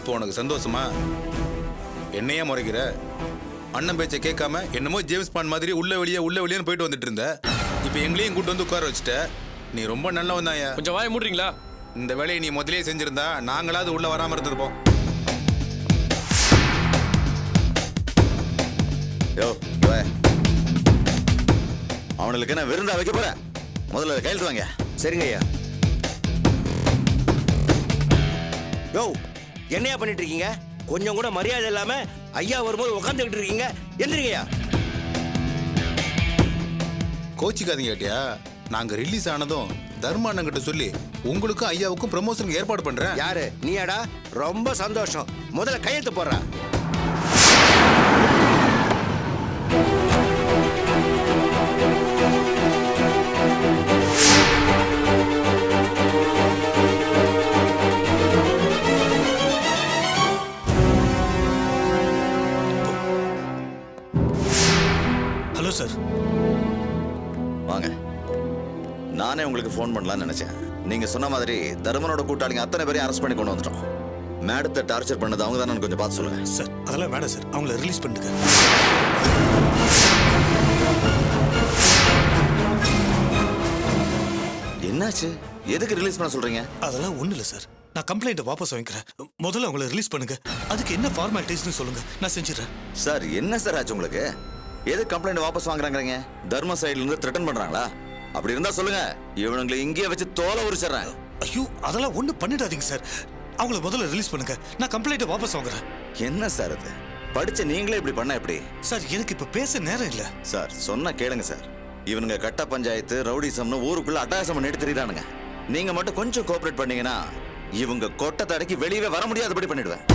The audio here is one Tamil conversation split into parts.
இப்போ உனக்கு சந்தோஷமா? என்னையே முறைக்கிற? அண்ணன் பேச்சை கேட்காம என்னமோ ஜேம்ஸ் பாண்ட் மாதிரி உள்ள வெளியேன்னு போயிட்டு வந்துட்டு இருந்த. இப்போ எங்களையும் கூட்டு வந்து உட்கார வச்சுட்ட. நீ ரொம்ப நல்லவன் தான்யா. கொஞ்சம் வாய மூடுறீங்களா? இந்த வேலையை நீ முதலே செஞ்சிருந்தா நாங்களாவது உள்ள வராம இருந்திருப்போம். அவனுக்கு என்ன விருந்தா வைக்க போற? முதல்ல கையெழுத்து வாங்க. சரிங்க ஐயா. யோ, என்னையா பண்ணிட்டு இருக்கீங்க? கொஞ்சம் கூட மரியாதை இல்லாம ஐயா வரும்போது உட்காந்துக்கிட்டு இருக்கீங்க. எந்திரிங்கய்யா. கோச்சிக்காதீங்க கேட்டியா? நாங்க ரிலீஸ் ஆனதும் தர்மா அண்ணங்கிட்ட சொல்லி உங்களுக்கும் ஐயாவுக்கும் ப்ரமோஷனுக்கு ஏற்பாடு பண்றேன். யாரு நீயாடா? ரொம்ப சந்தோஷம். முதல்ல கையெழுத்து போடுற. Hello sir. வாங்க. நானே உங்களுக்கு ஃபோன் பண்ணலாம்னு நினைச்சேன். நீங்க சொன்ன மாதிரி தர்மனோட கூட்டாளிங்க அத்தனை பேரையும் அரெஸ்ட் பண்ணி கொண்டு வந்துட்டோம். மேடத்தை டார்ச்சர் பண்ணது அவங்க தானே, கொஞ்சம் பார்த்து சொல்லுங்க. சார் அதெல்லாம் வேணாம் சார், அவங்கள ரிலீஸ் பண்ணுங்க. என்னாச்சு? எதுக்கு ரிலீஸ் பண்ண சொல்றீங்க? அதெல்லாம் ஒண்ணு இல்ல சார், நான் கம்ப்ளைண்ட் வாபஸ் வாங்கிக்கிறேன். முதல்ல அவங்கள ரிலீஸ் பண்ணுங்க. அதுக்கு என்ன ஃபார்மாலிட்டிஸ்னு சொல்லுங்க, நான் செஞ்சிடறேன். சார் என்ன சார் ஆச்சு உங்களுக்கு? எது கம்ப்ளைண்ட் வாபஸ் வாங்குறாங்க? தர்ம சைடுல இருந்து த்ரெட்டன் பண்றாங்களா? அப்படி இருந்தா சொல்லுங்க, இவனுங்களை இங்கேயே வச்சு தோலை உரிச்சிடுறேன். ஐயோ அதெல்லாம் ஒண்ணு பண்ணிடாதீங்க சார், அவங்கள முதல்ல ரிலீஸ் பண்ணுங்க. நான் கம்ப்ளைண்ட் வாபஸ் வாங்குறேன். என்ன சார் அது? படிச்ச நீங்களே இப்படி பண்ண எப்படி சார்? எனக்கு இப்ப பேச நேரம் இல்ல சார். சொன்னா கேளுங்க சார். இவனுங்க கட்ட பஞ்சாயத்து ரவுடிசம்னு ஊருக்குள்ள அட்டகாசம் பண்ணிட்டு தெரியுறானுங்க. நீங்க மட்டும் கொஞ்சம் கோஆபரேட் பண்ணீங்கன்னா இவங்க கொட்டை தடக்கி வெளியவே வர முடியாதபடி பண்ணிடுவேன்.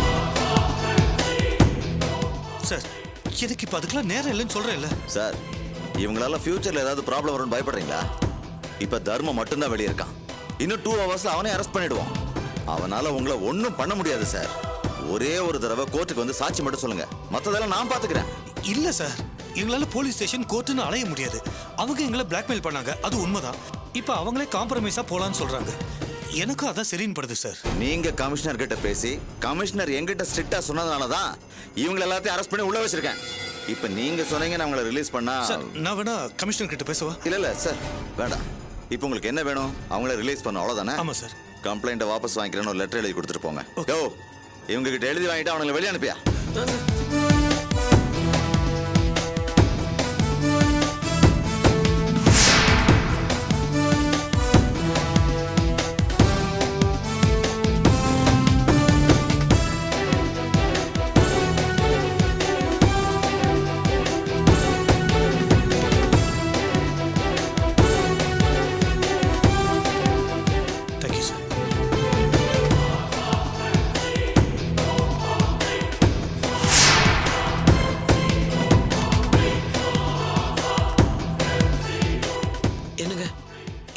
சார் எனக்கு இப்ப அதுக்கெல்லாம் நேரம் இல்லைன்னு சொல்றேன் இல்ல சார். இவங்களால ஃபியூச்சர்ல ஏதாவது ப்ராப்ளம் வரும்னு பயப்படுறீங்களா? இப்ப தர்மம் மட்டும்தான் வெளியே இருக்கான். இன்னும் 2 ஹவர்ஸ்ல அவனே அரெஸ்ட் பண்ணிடுவான். அவனால உங்களை ஒன்னும் பண்ண முடியாது சார். ஒரே ஒரு தடவை கோர்ட்டுக்கு வந்து சாட்சி மட்டும் சொல்லுங்க, மத்ததெல்லாம் நான் பாத்துக்கிறேன். இல்ல சார், எங்களால போலீஸ் ஸ்டேஷன் கோர்ட்டுன்னு அலைய முடியாது. அவங்க எங்களை பிளாக்மெயில் பண்ணாங்க, அது உண்மைதான். இப்ப அவங்களே காம்ப்ரமைஸா போலான்னு சொல்றாங்க. எனக்கும் அதான் சரின்னு படுது சார். நீங்க கமிஷனர் கிட்ட பேசி கமிஷனர் எங்கிட்ட ஸ்ட்ரிக்டா சொன்னதுனாலதான் இவங்க எல்லாத்தையும் அரெஸ்ட் பண்ணி உள்ள வச்சிருக்கேன். இப்ப நீங்க சொன்னீங்க நான் உங்களை ரிலீஸ் பண்ணா நான் வேணா கமிஷனர் கிட்ட பேசவா? இல்ல சார் வேண்டாம். இப்போ உங்களுக்கு என்ன வேணும்? அவங்கள ரிலீஸ் பண்ண அவ்வளவுதானே? ஆமா சார். கம்ப்ளைண்ட்டை வாபஸ் வாங்கிக்கிறேன்னு ஒரு லெட்டர் எழுதி கொடுத்துட்டு போங்க. யோ, இவங்க கிட்ட எழுதி வாங்கிட்டு அவங்களை வெளியே அனுப்பியா?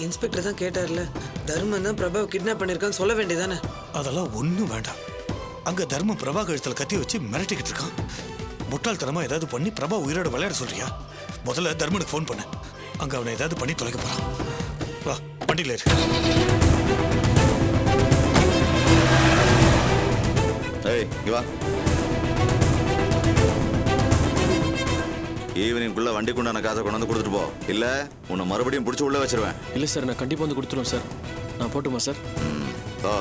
இன்ஸ்பெக்டர் தான் கேட்டார்ல, தர்மன் தான் பிரபாவை கிட்னாப் பண்ணிருக்கான்னு சொல்ல வேண்டியதானே? அதெல்லாம் ஒண்ணும் வேண்டாம். அங்க தர்மம் பிரபா கழுத்துல கத்தி வச்சு மிரட்டிக்கிட்டு இருக்கான். முட்டாள்தனமா ஏதாவது பண்ணி பிரபா உயிரோட விளையாட சொல்றியா? முதல்ல தர்மனுக்கு ஃபோன் பண்ணு. அங்க அவனை ஏதாவது பண்ணி தொலைக்க போறான். வா வண்டியில இரு. ஏய் இங்க வா. ஈவினிங்குள்ள வண்டிக்குண்டான காசை கொண்டு வந்து கொடுத்துட்டு போ. இல்ல உன்னை மறுபடியும் பிடிச்சி உள்ள வச்சிருவேன். இல்லை சார், நான் கண்டிப்பாக வந்து கொடுத்துருவேன் சார். நான் போட்டுமா சார்? வா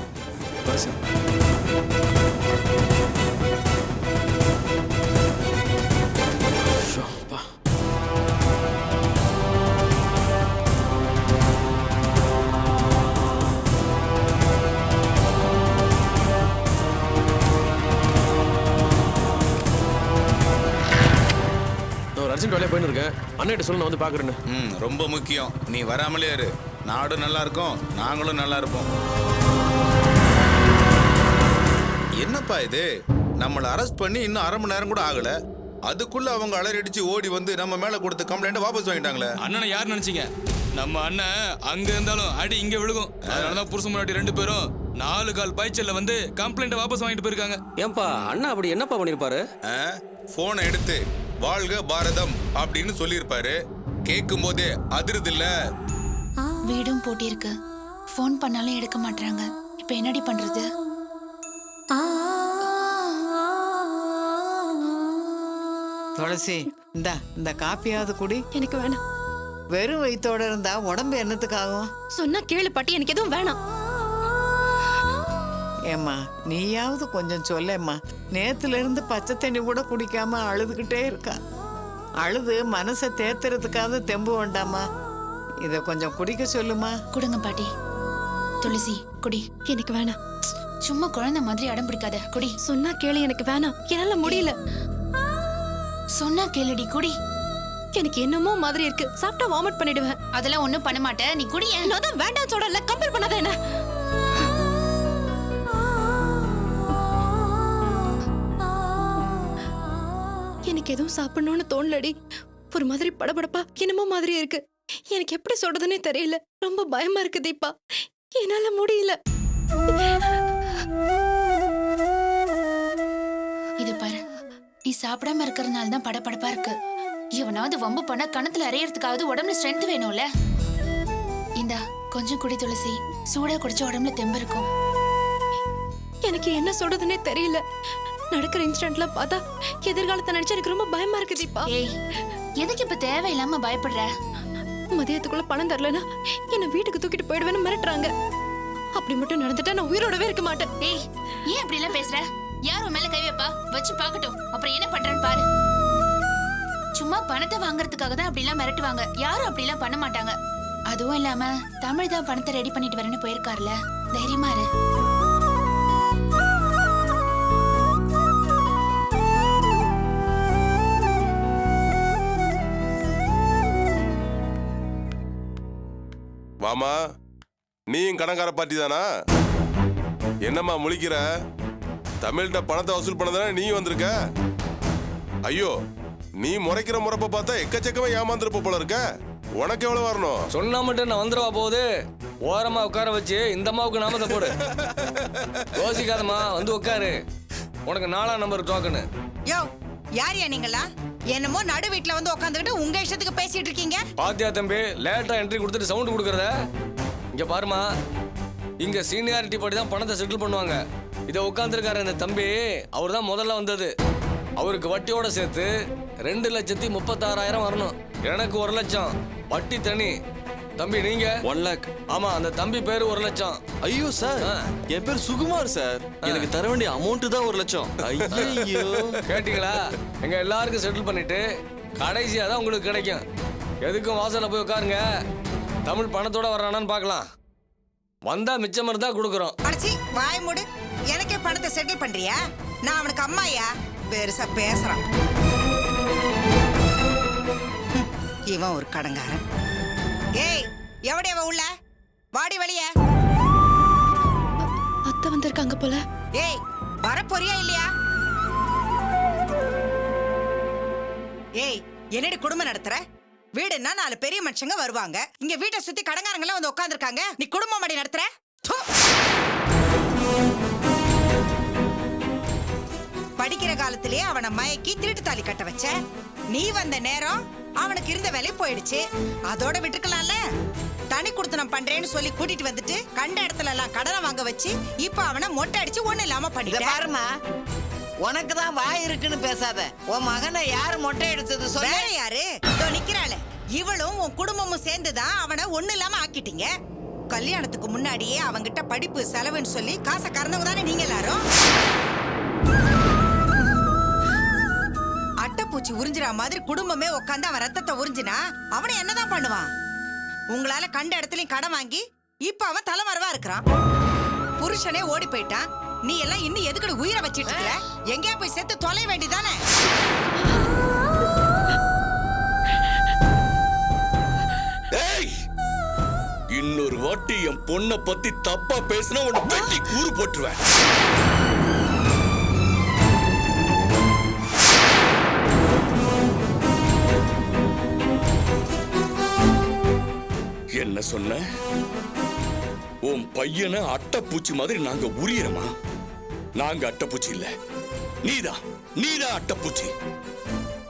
சார். அர்ஜென்ட் வேலையை போயின்னு இருக்கேன். அண்ணன் சொல்ல நான் வந்து பார்க்குறேன்னு. ரொம்ப முக்கியம். நீ வராமலே இரு. நாடும் நல்லா இருக்கும், நாங்களும் நல்லா இருப்போம். என்னப்பா இது? நம்மளை அரெஸ்ட் பண்ணி இன்னும் 1/2 மணி நேரம் கூட ஆகல, அதுக்குள்ள அவங்க அலறடிச்சு ஓடி வந்து நம்ம மேல கொடுத்த கம்ப்ளைண்ட் வாபஸ் வாங்கிட்டாங்களே. அண்ணனை யார் நினைச்சீங்க? நம்ம அண்ணன் அங்க இருந்தாலும் அடி இங்க விழுகும். அதனாலதான் புருஷன் முன்னாடி 2 பேரும் 4 கால் பாய்ச்சல்ல வந்து கம்ப்ளைண்ட் வாபஸ் வாங்கிட்டு போயிருக்காங்க. ஏன்பா அண்ணா அப்படி என்னப்பா பண்ணிருப்பாரு? போனை எடுத்து வாழ்க பாரதம் அப்படின்னு சொல்லியிருப்பாரு. கேட்கும் போதே அதிருது இல்ல? வீடும் போட்டிருக்கு, போன் பண்ணாலும் எடுக்க மாட்டாங்க. இப்ப என்னடி பண்றது? துளசி இந்த காப்பியாவது குடி. எனக்கு வேணாம். வெறும் வயித்தோட இருந்தா உடம்பு என்னத்துக்காகும்? சொன்னா கேளு பாட்டி, எனக்கு எதுவும் வேணாம். ஏம்மா நீயாவது கொஞ்சம் சொல்லேம்மா. நேத்துல இருந்து பச்சை தண்ணி கூட குடிக்காம அழுதுகிட்டே இருக்கா. அழுது மனசை தேத்துறதுக்காவது தெம்பு வேண்டாமா? இத கொஞ்சம் குடிக்க சொல்லுமா. கொடுங்க பாட்டி. துளசி குடி. எனக்கு வேணாம். சும்மா குழந்தை மாதிரி அடம் பிடிக்காத, குடி. சொன்னா கேளு, எனக்கு வேணாம். என்னால முடியல. சொன்னா கேளுடி, குடி. எனக்கு என்னமோ மாதிரி இருக்கு. சாப்பிட்டா வாமிட் பண்ணிடுவேன். அதெல்லாம் ஒண்ணும் பண்ண மாட்டேன், நீ குடி. நான் தான் வேண்டாம் சொல்லல, கம்பல் பண்ணாத என்ன. எனக்கு எதுவும் சாப்பிடணும்னு தோணலடி. ஒரு மாதிரி படபடப்பா என்னமோ மாதிரி இருக்கு. எனக்கு எப்படி சொல்றதுன்னே தெரியல. ரொம்ப பயமா இருக்கு தீபா. என்னால முடியல. இது பாரு, நீ சாப்பிடாம இருக்கிறதுனால தான் படபடப்பா இருக்கு. எவனாவது வம்பு பண்ண கணத்துல அறையறதுக்காவது உடம்புல ஸ்ட்ரென்த் வேணும்ல. இந்தா கொஞ்சம் குடி துளசி. சூடா குடிச்ச உடம்புல தெம்பு இருக்கும். எனக்கு என்ன சொல்றதுன்னே தெரியல. நடக்கிற இன்சிடென்ட்ல பார்த்தா எதிர்காலத்தை நினைச்சு எனக்கு ரொம்ப பயமா இருக்கு தீபா. ஏய், எதுக்கு இப்ப தேவையில்லாம பயப்படுற? மதியத்துக்குள்ள பணம் தரலனா என்ன வீட்டுக்கு தூக்கிட்டு போயிடுவேன்னு மிரட்டுறாங்க. அப்படி மட்டும் நடந்துட்டா நான் உயிரோடவே இருக்க மாட்டேன். ஏய், ஏன் அப்படி எல்லாம் பேசுற? யார் உன் மேல கை வைப்பா? வச்சு பாக்கட்டும், அப்புறம் என்ன பண்றேன்னு பாரு. சும்மா பணத்தை வாங்குறதுக்காக தான் அப்படி எல்லாம் மிரட்டுவாங்க. யாரும் அப்படி எல்லாம் பண்ண மாட்டாங்க. அதுவும் இல்லாம தமிழ் தான் பணத்தை ரெடி பண்ணிட்டு வரேன்னு போயிருக்காருல. தைரியமா இரு. வாமா, நீயும் கடன்கார பார்ட்டி தானா? என்னம்மா முழிக்கிற? தமிழ்கிட்ட பணத்தை வசூல் பண்ணதானே நீ வந்திருக்க? ஐயோ, நீ முறைக்கிற முறைப்ப பார்த்தா எக்கச்சக்கமா ஏமாந்துருப்ப போல இருக்க. உனக்கு எவ்வளவு வரணும்? சொன்னா மட்டும் நான் வந்துருவா போகுது. ஓரமா உட்கார வச்சு இந்த அம்மாவுக்கு நாமத்தை போடு. யோசிக்காதம்மா, வந்து உட்காரு. உனக்கு 4ஆம் நம்பர் டோக்கனு. யோ, யாரியா நீங்களா? என்னமோ நடு வீட்டுல வந்து உட்காந்துக்கிட்டு உங்க இஷ்டத்துக்கு பேசிட்டு இருக்கீங்க. பாத்தியா தம்பி, லேட்டா என்ட்ரி கொடுத்துட்டு சவுண்ட் கொடுக்கறத. இங்க பாருமா, இங்க சீனியாரிட்டி படி தான் பணத்தை செட்டில் பண்ணுவாங்க. இத உட்காந்துருக்காரு இந்த தம்பி, அவர் தான் முதல்ல வந்தது. அவருக்கு வட்டியோட சேர்த்து 2,36,000 வரணும். எனக்கு 1 லட்சம் வட்டி தனி. தம்பி நீங்க 1 லேக். ஆமா, அந்த தம்பி பேரு 1 லட்சம். ஐயோ சார், என் பேர் சுகுமார் சார். எனக்கு தர வேண்டிய அமௌண்ட் தான் 1 லட்சம். ஐயோ, கேட்டீங்களா? எங்க எல்லாருக்கும் செட்டில் பண்ணிட்டு கடைசியா தான் உங்களுக்கு கிடைக்கும். எதுக்கும் வாசல்ல போய் உட்காருங்க. தமிழ் பணத்தோட வர்றானான்னு பார்க்கலாம். வந்தா மிச்சம் இருந்தா கொடுக்குறோம். அடிச்சி வாய் மூடு. எனக்கே பணத்தை செட்டில் பண்றியா? நான் அவனுக்கு அம்மாயா? பெருசா பேசுறான். இவன் ஒரு கடங்காரன். ஏய், எவடேவ உள்ள வாடி வெளிய. அத்தை வந்திருக்காங்க போல. ஏய், வரப்போறியா இல்லையா? ஏய், என்னடி குடும்பம் நடத்துற? வீடுன்னா 4 பெரிய மனுஷங்க வருவாங்க. இங்க வீட்டை சுத்தி கடங்காரங்க வந்து உட்கார்ந்துருக்காங்க. நீ குடும்பம் மாடி நடத்துற? படிக்கிற காலத்திலேயே அவனை மயக்கி திருட்டு தாலி கட்ட வச்ச. நீ வந்த நேரம் அவனுக்கு இருந்த வேலை போயிடுச்சு. அதோட விட்டுக்கலாம்ல. தனி குடுத்தனம் பண்றேன்னு சொல்லி கூட்டிட்டு வந்துட்டு கண்ட இடத்துல எல்லாம் கடனை வாங்க வச்சு இப்ப அவனை மொட்டை அடிச்சு ஒண்ணு இல்லாம பண்ணிட்ட. பாருமா, உனக்கு தான் வாய் இருக்குன்னு பேசாத. உன் மகனை யாரு மொட்டை எடுத்தது சொல்ல? வேற யாரு? இதோ நிக்கிறாளே, இவளும் உன் குடும்பமும் சேர்ந்துதான் அவனை ஒண்ணு இல்லாம ஆக்கிட்டீங்க. கல்யாணத்துக்கு முன்னாடியே அவங்கிட்ட படிப்பு செலவுன்னு சொல்லி காசை கறந்தவங்க தானே நீங்க எல்லாரும். அட்டைப்பூச்சி உறிஞ்சிற மாதிரி குடும்பமே உட்காந்து அவன் ரத்தத்தை உறிஞ்சினா அவனை என்னதான் பண்ணுவான்? உங்களால கண்ட இடத்துலயும் கடன் வாங்கி இப்ப அவன் தலைமறைவா இருக்கிறான். புருஷனே ஓடி போயிட்டான். நீ எல்லாம் இன்னும் எதுக்கு உயிரை வச்சிட்டு இருக்க? எங்கேயா போய் செத்து தொலை வேண்டிதானே? இன்னொரு வாட்டி என் பொண்ணை பத்தி தப்பா பேசினா உன்னை வெட்டி கூறு போட்டுருவேன். என்ன சொன்ன? உன் பையனை அட்டைப்பூச்சி மாதிரி நாங்க உரியறமா? நாங்க அட்டைப்பூச்சி இல்ல, நீதான் அட்டைப்பூச்சி.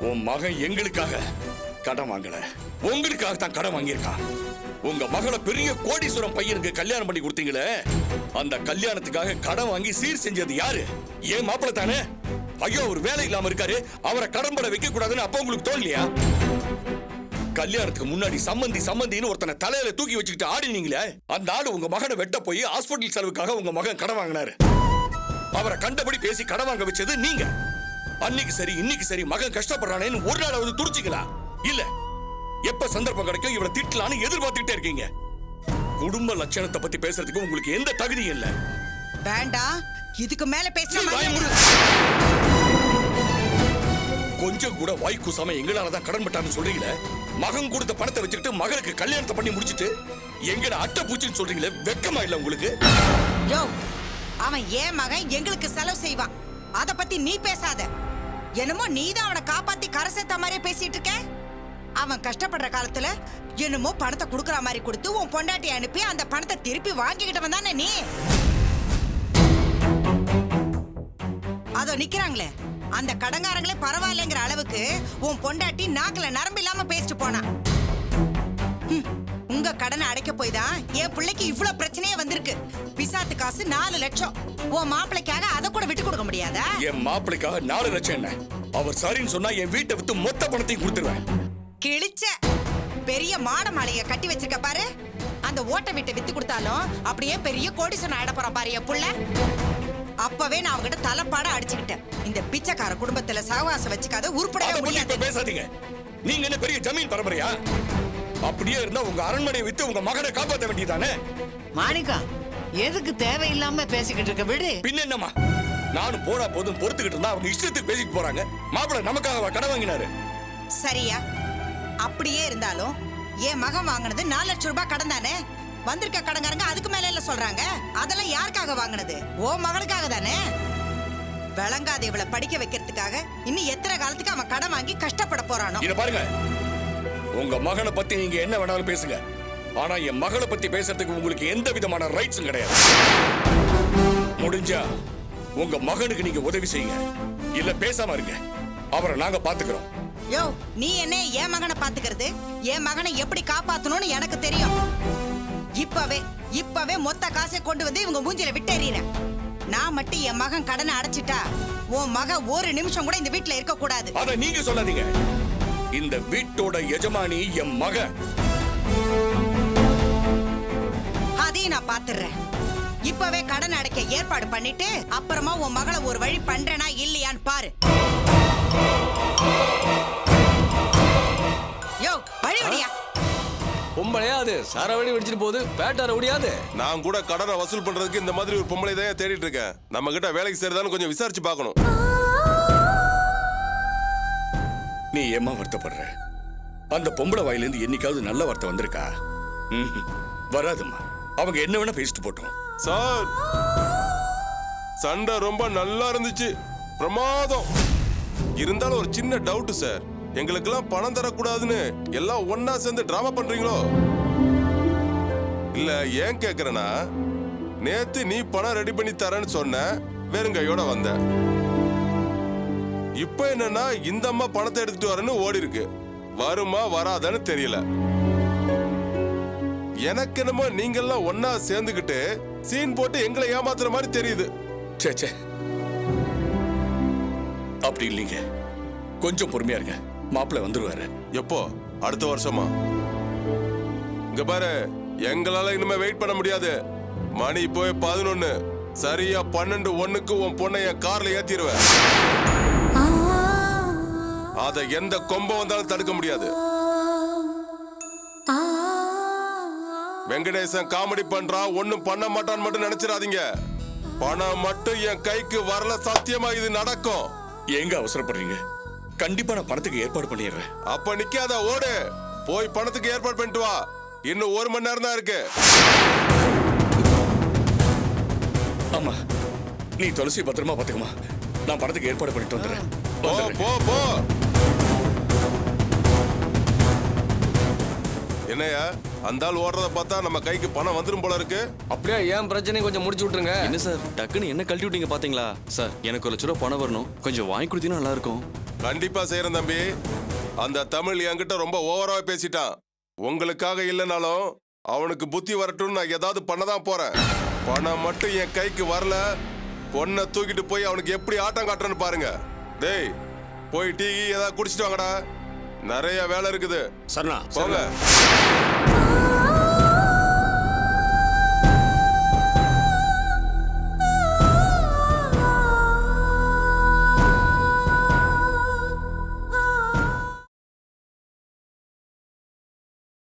உன் மகன் எங்களுக்காக கடன் வாங்கல, உங்களுக்காக தான் கடன் வாங்கியிருக்கான். உங்க மகளை பெரிய கோடீஸ்வரம் பையனுக்கு கல்யாணம் பண்ணி கொடுத்தீங்களே, அந்த கல்யாணத்துக்காக கடன் வாங்கி சீர் செஞ்சது யாரு? ஏன் மாப்பிள்ள தானே? ஐயோ அவர் வேலை இல்லாம இருக்காரு, அவரை கடன்பட வைக்க கூடாதுன்னு அப்ப உங்களுக்கு தோணலையா? கல்யாணத்துக்கு முன்னாடி சம்மந்தின்னு ஒருத்தனை தலையில தூக்கி வச்சுக்கிட்டு ஆடினீங்களே, அந்த ஆளு உங்க மகனை வெட்ட போய் ஹாஸ்பிட்டல் செலவுக்காக உங்க மகன் கடன் வாங்கினாரு. அவரை கண்டபடி பேசி கடன் வாங்க வச்சது நீங்க. அன்னைக்கு சரி இன்னைக்கு சரி மகன் கஷ்டப்படுறானேன்னு ஒரு நாளாவது துடிச்சிக்கலாம் இல்ல? எப்ப சந்தர்ப்பம் கிடைக்கும் இவரை திட்டலான்னு எதிர்பார்த்துக்கிட்டே இருக்கீங்க. குடும்ப லட்சணத்தை பத்தி பேசுறதுக்கு உங்களுக்கு எந்த தகுதியும் இல்ல. வேண்டாம், இதுக்கு மேல பேச கொஞ்சம் கூட வாய் கூசாம எங்களாலதான் கடன் பட்டான்னு சொல்றீங்களே. மகன் கொடுத்த பணத்தை வச்சுக்கிட்டு மகனுக்கு கல்யாணத்தை பண்ணி முடிச்சிட்டு எங்கட அட்டை பூச்சின்னு சொல்றீங்களே, வெக்கமா இல்ல உங்களுக்கு? யோ, அவன் ஏன் மகன் எங்களுக்கு செலவு செய்வான், அத பத்தி நீ பேசாத. என்னமோ நீதான் அவனை காப்பாத்தி கரை சேர்த்த மாதிரியே பேசிட்டு இருக்க. அவன் கஷ்டப்படுற காலத்துல என்னமோ பணத்தை குடுக்கற மாதிரி கொடுத்து உன் பொண்டாட்டி அனுப்பி அந்த பணத்தை திருப்பி வாங்கிக்கிட்டவன் தானே நீ. அதோ நிக்கிறாங்களே அந்த கடங்காரங்களே பரவாயில்லைங்கிற அளவுக்கு உன் பொண்டாட்டி நாக்குல நரம்பு இல்லாம பேசிட்டு போனா. உங்க கடனை அடைக்க போய் தான் என் பிள்ளைக்கு இவ்வளவு பிரச்சனையே வந்திருக்கு. பிசாத்து காசு 4 லட்சம். உன் மாப்பிளைக்காக அதை கூட விட்டு கொடுக்க முடியாதா? என் மாப்பிளைக்காக 4 லட்சம் என்ன? அவர் சரின்னு சொன்னா என் வீட்டை வித்து மொத்த பணத்தையும் கொடுத்துருவேன். கிழிச்ச பெரிய மாட மாளிகை கட்டி வச்சிருக்க பாரு, அந்த ஓட்ட வீட்டை வித்து கொடுத்தாலும் அப்படியே பெரிய கோடீஸ்வரன் ஆயிட போறான் பாரு என் புள்ள. அப்பவே நான் அவங்கிட்ட தலைப்பாட அடிச்சுக்கிட்டேன். இந்த பிச்சைக்கார குடும்பத்துல சகவாசம் வச்சுக்காத உருப்படவே முடியாது. பேசாதீங்க. நீங்க என்ன பெரிய ஜமீன் பரம்பரையா? அப்படியே இருந்தா உங்க அரண்மனையை வித்து உங்க மகனை காப்பாற்ற வேண்டியதானே? மாணிக்கா, எதுக்கு தேவையில்லாம பேசிக்கிட்டு இருக்க விடு. பின்ன என்னம்மா, நானும் போனா போதும் பொறுத்துக்கிட்டு இருந்தா அவங்க இஷ்டத்துக்கு பேசிட்டு போறாங்க. மாப்பிள்ளை நமக்காக கடன் வாங்கினாரு. சரியா? அப்படியே இருந்தாலும் என் மகன் வாங்கினது 4 லட்சம் ரூபாய் கடன் தானே. வந்திருக்க கடன்காரங்க அதுக்கு மேல இல்ல சொல்றாங்க. அதெல்லாம் யாருக்காக வாங்கினது? ஓ மகனுக்காக தானே. விளங்காத இவளை படிக்க வைக்கிறதுக்காக இன்னும் எத்தனை காலத்துக்கு அவன் கடன் வாங்கி கஷ்டப்பட போறானோ. இத பாருங்க, உங்க மகனை பத்தி நீங்க என்ன வேணாலும் பேசுங்க. ஆனா என் மகளை பத்தி பேசுறதுக்கு உங்களுக்கு எந்த விதமான ரைட்ஸும் கிடையாது. முடிஞ்சா உங்க மகனுக்கு நீங்க உதவி செய்யுங்க, இல்ல பேசாம இருங்க. அவரை நாங்க பாத்துக்கிறோம். யோ, நீ என்ன என் மகனை பாத்துக்கிறது? என் மகனை எப்படி காப்பாத்தணும்னு எனக்கு தெரியும். இப்பவே மொத்த காசை கொண்டு வந்து இவங்க மூஞ்சில விட்டேறீன. நான் மட்டும் என் மகன் கடனை அடைச்சிட்டா உன் மகன் ஒரு நிமிஷம் கூட இந்த வீட்டுல இருக்க கூடாது. அத நீங்க சொல்லாதீங்க. இந்த வீட்டோட எஜமானி என் மகன். அதையும் நான் பாத்துறேன். இப்பவே கடன் அடைக்க ஏற்பாடு பண்ணிட்டு அப்புறமா உன் மகளை ஒரு வழி பண்றேனா இல்லையான்னு பாரு. யோ, வழி விடியா. பொம்பளையா அது சார வழி வெடிச்சிட்டு போகுது, பேட்டார முடியாது. நான் கூட கடனை வசூல் பண்றதுக்கு இந்த மாதிரி ஒரு பொம்பளை தான் தேடிட்டு இருக்கேன். நம்ம கிட்ட வேலைக்கு சேருதான்னு கொஞ்சம் விசாரிச்சு பார்க்கணும். நீ ஏமா வருத்தப்படுற? அந்த பொம்பளை வாயிலிருந்து என்னைக்காவது நல்ல வார்த்தை வந்திருக்கா? வராதுமா. அவங்க என்ன வேணா பேசிட்டு போட்டோம். சார், சண்டை ரொம்ப நல்லா இருந்துச்சு, பிரமாதம். இருந்தாலும் ஒரு சின்ன டவுட் சார். எங்களுக்கெல்லாம் பணம் தரக்கூடாதுன்னு எல்லாம் ஒன்னா சேர்ந்து டிராமா பண்றீங்களோ? இல்ல ஏன் கேக்குறேன்னா, நேத்து நீ பணம் ரெடி பண்ணி தரேன்னு சொன்ன, வெறுங்கையோட வந்த. இப்ப என்னன்னா இந்த அம்மா பணத்தை எடுத்துட்டு வரேன்னு ஓடி இருக்கு. வருமா வராதான்னு தெரியல. எனக்கு என்னமோ நீங்க எல்லாம் ஒன்னா சேர்ந்துகிட்டு சீன் போட்டு எங்களை ஏமாத்துற மாதிரி தெரியுது. சே, அப்படி இல்லைங்க. கொஞ்சம் பொறுமையா இருங்க, மாப்பிள்ளை வந்துருவாரு. எப்போ? அடுத்த வருஷமா? இங்க பாரு, எங்களால இனிமே வெயிட் பண்ண முடியாது. மணி போய் 11. சரியா 12:01 உன் பொண்ணை என் கார்ல ஏத்திடுவேன். அத எந்த கொம்ப வந்தாலும் தடுக்க முடியாது. வெங்கடேசன் காமெடி பண்றா, ஒண்ணும் பண்ண மாட்டான்னு மட்டும் நினைச்சிடாதீங்க. பணம் மட்டும் என் கைக்கு வரல, சத்தியமா இது நடக்கும். எங்க அவசரப்படுறீங்க? கண்டிப்பா நான் பணத்துக்கு ஏற்பாடு பண்ணிடுறேன். அப்ப நிக்காத, ஓடு. போய் பணத்துக்கு ஏற்பாடு பண்ணிட்டு வா. இன்னும் 1 மணி நேரம் தான் இருக்கு. ஆமா, நீ துளசி பத்திரமா பாத்துக்கமா. நான் பணத்துக்கு ஏற்பாடு பண்ணிட்டு வந்துடுறேன். போ. என்னையா, அந்த ஆள் ஓடுறத பார்த்தா நம்ம கைக்கு பணம் வந்துடும் போல இருக்கு. அப்படியே என் பிரச்சனையை கொஞ்சம் முடிச்சு விட்டுருங்க. என்ன சார் டக்குன்னு என்ன கழட்டி விட்டீங்க பாத்தீங்களா? சார், எனக்கு 1 லட்ச ரூபா பணம் வரணும், கொஞ்சம் வாங்கி கொடுத்தீங்கன்னா நல்லா இருக்கும். கண்டிப்பா செய்யறேன் தம்பி. அந்த தமிழ் என்கிட்ட ரொம்ப ஓவராக பேசிட்டான். உங்களுக்காக இல்லைனாலும் அவனுக்கு புத்தி வரட்டும்னு நான் ஏதாவது பண்ணதான் போறேன். பணம் மட்டும் என் கைக்கு வரல, பொண்ணை தூக்கிட்டு போய் அவனுக்கு எப்படி ஆட்டம் காட்டுறேன்னு பாருங்க. டேய் போய் டீ ஏதாவது குடிச்சிட்டு வாங்கடா, நிறைய வேலை இருக்குது. சரணா போங்க.